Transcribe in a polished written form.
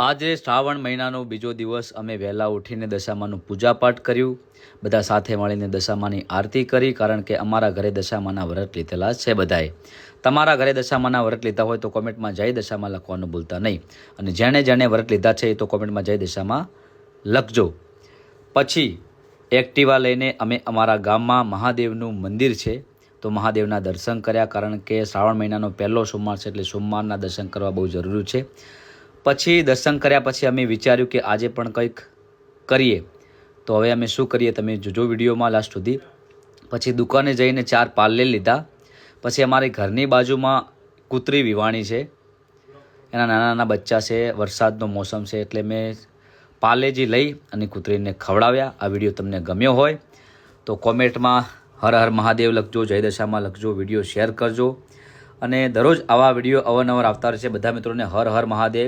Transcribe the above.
આજે શ્રાવણ મહિનાનો બીજો દિવસ અમે વહેલા ઉઠીને દશામાનું પૂજાપાઠ કર્યું. બધા સાથે મળીને દશામાની આરતી કરી, કારણ કે અમારા ઘરે દશામાના વ્રત લીધેલા છે બધાએ. તમારા ઘરે દશામાના વ્રત લીધા હોય તો કોમેન્ટમાં જય દશામાં લખવાનું ભૂલતા નહીં. અને જેણે જેણે વ્રત લીધા છે એ તો કોમેન્ટમાં જય દશામાં લખજો. પછી એક્ટિવા લઈને અમે અમારા ગામમાં મહાદેવનું મંદિર છે તો મહાદેવના દર્શન કર્યા, કારણ કે શ્રાવણ મહિનાનો પહેલો સોમવાર છે એટલે સોમવારના દર્શન કરવા બહુ જરૂરી છે. પછી દર્શન કર્યા પછી અમે વિચાર્યું કે આજે પણ કંઈક કરીએ, તો હવે અમે શું કરીએ તમે જોજો વિડીયોમાં લાસ્ટ સુધી. પછી દુકાને જઈને 4 પાર્લે લીધા. પછી અમારી ઘરની બાજુમાં કૂતરી વિવાણી છે, એના નાના નાના બચ્ચા છે, વરસાદનો મોસમ છે એટલે મેં પાર્લેજી લઈ અને કૂતરીને ખવડાવ્યા. આ વિડીયો તમને ગમ્યો હોય તો કોમેન્ટમાં હર હર મહાદેવ લખજો, જય દશામાં લખજો, વિડીયો શેર કરજો. અને દરરોજ આવા વિડીયો અવારનવાર આવતા રહેશે. બધા મિત્રોને હર હર મહાદેવ.